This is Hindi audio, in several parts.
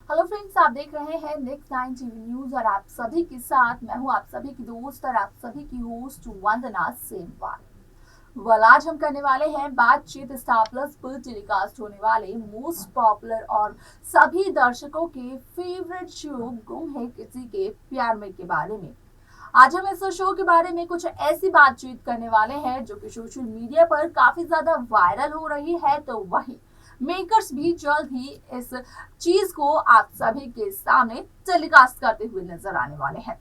हेलो फ्रेंड्स, आप देख रहे हैं नेक्स्ट 9 टीवी न्यूज और आप सभी के साथ मैं हूं आप सभी की दोस्त और आप सभी की होस्ट वंदना सेमवाल। आज हम करने वाले हैं बातचीत स्टार प्लस पर टेलीकास्ट होने वाले मोस्ट पॉपुलर और सभी दर्शकों के फेवरेट शो गुम है किसी के प्यार में के बारे में। आज हम इस शो के बारे में कुछ ऐसी बातचीत करने वाले हैं जो कि सोशल मीडिया पर काफी ज्यादा वायरल हो रही है, तो वही मेकर्स भी जल्द ही इस चीज को आप सभी के सामने टेलीकास्ट करते हुए नजर आने वाले हैं।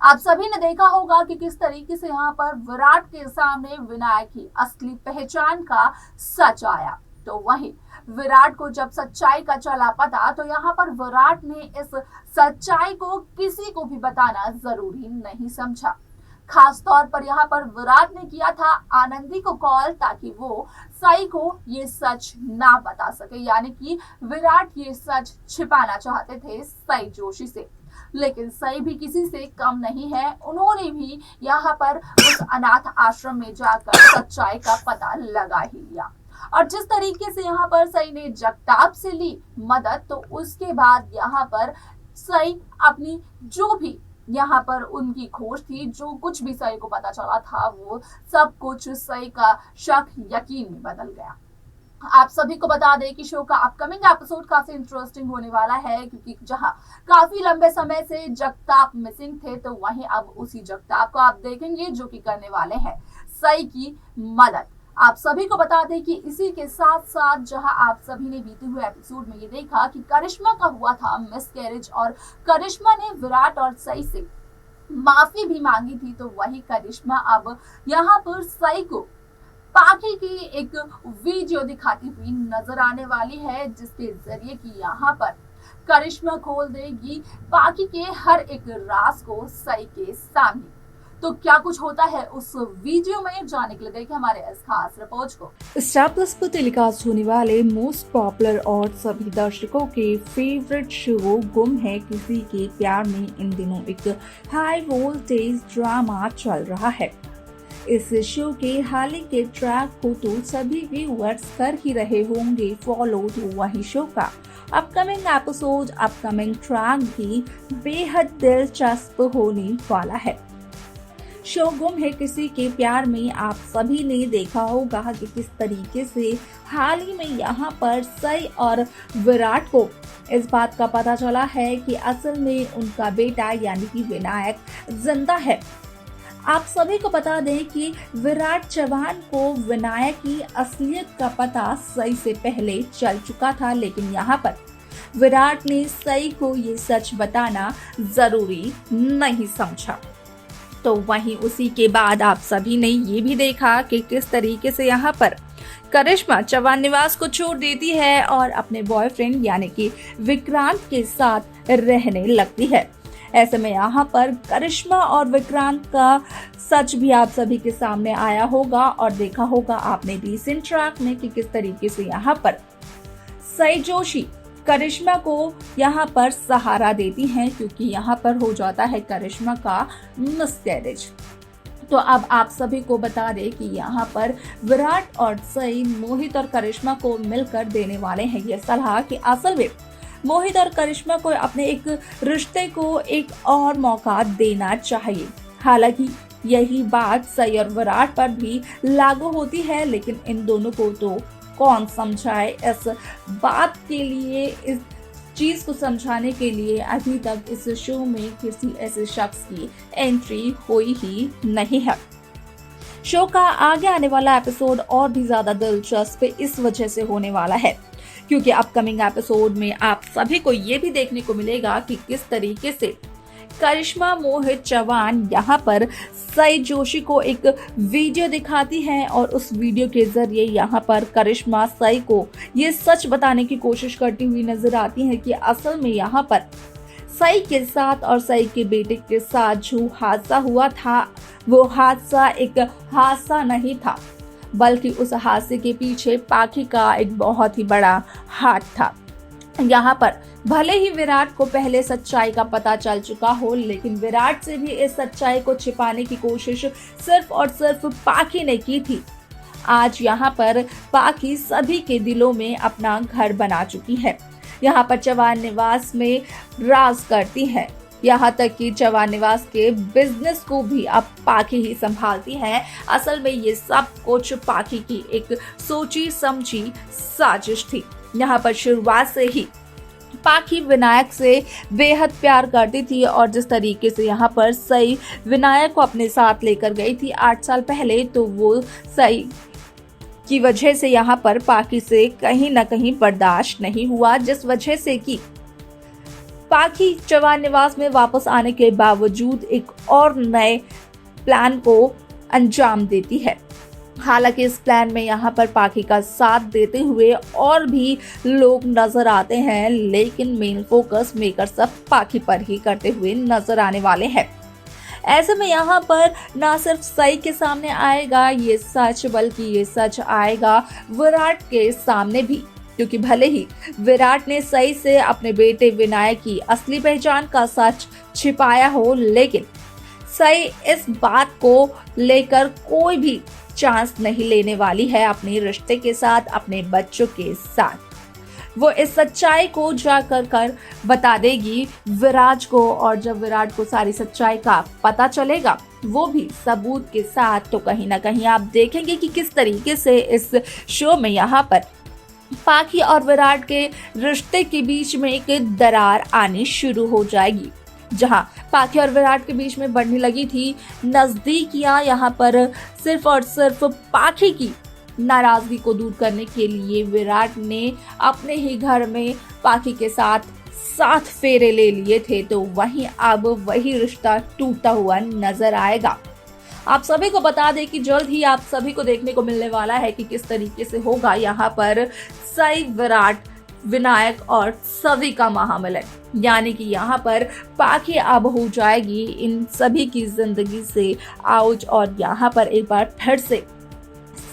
आप सभी ने देखा होगा कि किस तरीके से यहाँ पर विराट के सामने विनायक की असली पहचान का सच आया, तो वहीं विराट को जब सच्चाई का चला पता तो यहाँ पर विराट ने इस सच्चाई को किसी को भी बताना जरूरी नहीं समझा। खास तौर पर यहाँ पर विराट ने किया था आनंदी को कॉल ताकि वो साई को ये सच ना बता सके, यानी कि विराट ये सच छिपाना चाहते थे साई जोशी से। लेकिन साई भी किसी से कम नहीं है, उन्होंने भी यहाँ पर उस अनाथ आश्रम में जाकर सच्चाई का पता लगा ही लिया। और जिस तरीके से यहाँ पर साई ने जगताप से ली मदद, तो उसके बाद यहाँ पर साई अपनी जो भी यहाँ पर उनकी खोज थी, जो कुछ भी सई को पता चला था वो सब कुछ सई का शक यकीन में बदल गया। आप सभी को बता दें कि शो का अपकमिंग एपिसोड काफी इंटरेस्टिंग होने वाला है, क्योंकि जहां काफी लंबे समय से जगताप मिसिंग थे, तो वहीं अब उसी जगताप को आप देखेंगे जो कि करने वाले हैं सई की मदद। आप सभी को बता दें कि इसी के साथ साथ जहां आप सभी ने बीते हुए एपिसोड में ये देखा कि करिश्मा का हुआ था मिसकैरेज और करिश्मा ने विराट और सई से माफी भी मांगी थी, तो वही करिश्मा अब यहाँ पर सई को पाखी की एक वीडियो दिखाती हुई नजर आने वाली है, जिसके जरिए कि यहाँ पर करिश्मा खोल देगी पाखी के हर एक राज को सई के सामने। तो क्या कुछ होता है उस वीडियो में, जाने के लिए देखिए हमारे इस खास रिपोर्ट को। स्टार प्लस पर टेलीकास्ट होने वाले मोस्ट पॉपुलर और सभी दर्शकों के फेवरेट शो गुम है किसी के प्यार में इन दिनों एक हाई वोल्टेज ड्रामा चल रहा है। इस शो के हाल ही के ट्रैक को तो सभी व्यूअर्स कर ही रहे होंगे फॉलो, तो वही शो का अपकमिंग एपिसोड अपकमिंग ट्रैक भी बेहद दिलचस्प होने वाला है। शो गुम है किसी के प्यार में आप सभी ने देखा होगा कि किस तरीके से हाल ही में यहाँ पर सई और विराट को इस बात का पता चला है कि असल में उनका बेटा यानी कि विनायक जिंदा है। आप सभी को बता दें कि विराट चौहान को विनायक की असलियत का पता सई से पहले चल चुका था, लेकिन यहाँ पर विराट ने सई को ये सच बताना जरूरी नहीं समझा। तो वहीं उसी के बाद आप सभी ने ये भी देखा कि किस तरीके से यहाँ पर करिश्मा चौहान निवास को छोड़ देती है और अपने बॉयफ्रेंड यानी कि विक्रांत के साथ रहने लगती है। ऐसे में यहाँ पर करिश्मा और विक्रांत का सच भी आप सभी के सामने आया होगा और देखा होगा आपने रिसेंट ट्रैक में कि किस तरीके से यहाँ पर सई जोशी करिश्मा को यहाँ पर सहारा देती हैं, क्योंकि यहाँ पर हो जाता है करिश्मा का मिसकैरेज। तो अब आप सभी को बता दें कि यहाँ पर विराट और सई मोहित और करिश्मा को मिलकर देने वाले हैं ये सलाह कि असल में मोहित और करिश्मा को अपने एक रिश्ते को एक और मौका देना चाहिए। हालांकि यही बात सई और विराट पर भी लागू होती है, लेकिन इन दोनों को तो कौन समझाए। इस बात के लिए, इस चीज को समझाने के लिए अभी तक इस शो में किसी ऐसे शख्स की एंट्री हुई ही नहीं है। शो का आगे आने वाला एपिसोड और भी ज्यादा दिलचस्प इस वजह से होने वाला है क्योंकि अपकमिंग एपिसोड में आप सभी को ये भी देखने को मिलेगा कि किस तरीके से करिश्मा मोहित चौहान यहाँ पर सई जोशी को एक वीडियो दिखाती है और उस वीडियो के जरिए यहाँ पर करिश्मा सई को ये सच बताने की कोशिश करती हुई नजर आती है कि असल में यहाँ पर सई के साथ और सई के बेटे के साथ जो हादसा हुआ था वो हादसा एक हादसा नहीं था, बल्कि उस हादसे के पीछे पाखी का एक बहुत ही बड़ा हाथ था। यहाँ पर भले ही विराट को पहले सच्चाई का पता चल चुका हो, लेकिन विराट से भी इस सच्चाई को छिपाने की कोशिश सिर्फ और सिर्फ पाखी ने की थी। आज यहाँ पर पाखी सभी के दिलों में अपना घर बना चुकी है। यहाँ पर चौहान निवास में राज करती हैं। यहाँ तक कि चौहान निवास के बिजनेस को भी अब पाखी ही संभालती है। असल में ये सब कुछ पाखी की एक सोची समझी साजिश थी। यहाँ पर शुरुआत से ही पाखी विनायक से बेहद प्यार करती थी और जिस तरीके से यहाँ पर सई विनायक को अपने साथ लेकर गई थी 8 साल पहले, तो वो सई की वजह से यहाँ पर पाखी से कहीं ना कहीं बर्दाश्त नहीं हुआ, जिस वजह से कि पाखी चौहान निवास में वापस आने के बावजूद एक और नए प्लान को अंजाम देती है। हालांकि इस प्लान में यहाँ पर पाखी का साथ देते हुए और भी लोग नजर आते हैं, लेकिन मेन फोकस मेकर सब पाखी पर ही करते हुए नजर आने वाले हैं। ऐसे में यहाँ पर ना सिर्फ सई के सामने आएगा ये सच, बल्कि ये सच आएगा विराट के सामने भी, क्योंकि भले ही विराट ने सई से अपने बेटे विनायक की असली पहचान का सच छिपाया हो, लेकिन सई इस बात को लेकर कोई भी चांस नहीं लेने वाली है अपने रिश्ते के साथ, अपने बच्चों के साथ। वो इस सच्चाई को जाकर बता देगी विराट को, और जब विराट को सारी सच्चाई का पता चलेगा, वो भी सबूत के साथ, तो कहीं ना कहीं आप देखेंगे कि किस तरीके से इस शो में यहाँ पर पाखी और विराट के रिश्ते के बीच में एक दरार आनी शुरू हो जाएगी। जहां पाखी और विराट के बीच में बढ़ने लगी थी नजदीकियां, यहाँ पर सिर्फ और सिर्फ पाखी की नाराजगी को दूर करने के लिए विराट ने अपने ही घर में पाखी के साथ 7 फेरे ले लिए थे, तो वहीं अब वही रिश्ता टूटता हुआ नजर आएगा। आप सभी को बता दें कि जल्द ही आप सभी को देखने को मिलने वाला है कि किस तरीके से होगा यहाँ पर सई, विराट, विनायक और सभी का महामिलन। यानी कि यहाँ पर पाखी अब हो जाएगी इन सभी की जिंदगी से आउट, और यहाँ पर एक बार फिर से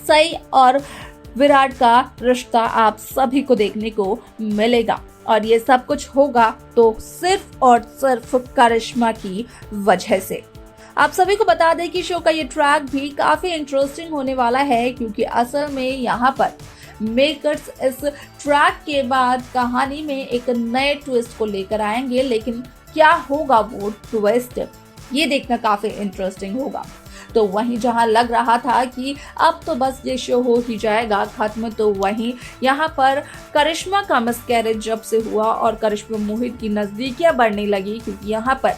सई और विराट का रिश्ता आप सभी को देखने को मिलेगा। और ये सब कुछ होगा तो सिर्फ और सिर्फ करिश्मा की वजह से। आप सभी को बता दें कि शो का ये ट्रैक भी काफी इंटरेस्टिंग होने वाला है, क्योंकि असल में यहाँ पर मेकर्स इस ट्रैक के बाद कहानी में एक नए ट्विस्ट को लेकर आएंगे, लेकिन क्या होगा वो ट्विस्ट, ये देखना काफी इंटरेस्टिंग होगा। तो वहीं जहां लग रहा था कि अब तो बस ये शो हो ही जाएगा खत्म, तो वहीं यहाँ पर करिश्मा का मिसकैरेज जब से हुआ और करिश्मा मोहित की नजदीकियां बढ़ने लगी, क्योंकि यहाँ पर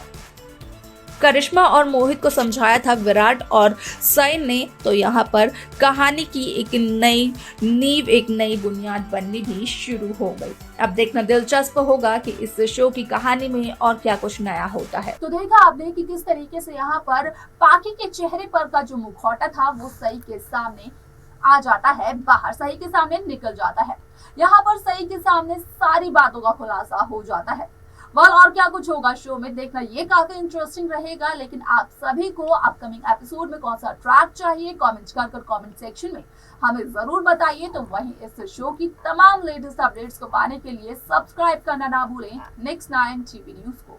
करिश्मा और मोहित को समझाया था विराट और सई ने, तो यहाँ पर कहानी की एक नई नींव, एक नई बुनियाद बननी भी शुरू हो गई। अब देखना दिलचस्प होगा कि इस शो की कहानी में और क्या कुछ नया होता है। तो देखा आपने कि किस तरीके से यहाँ पर पाखी के चेहरे पर का जो मुखौटा था वो सई के सामने आ जाता है, बाहर सई के सामने निकल जाता है। यहाँ पर सई के सामने सारी बातों का खुलासा हो जाता है। और क्या कुछ होगा शो में देखना ये काफी इंटरेस्टिंग रहेगा। लेकिन आप सभी को अपकमिंग एपिसोड में कौन सा ट्रैक चाहिए, कमेंट कर कमेंट सेक्शन में हमें जरूर बताइए। तो वहीं इस शो की तमाम लेटेस्ट अपडेट्स को पाने के लिए सब्सक्राइब करना ना भूलें नेक्स्ट 9 टीवी न्यूज को।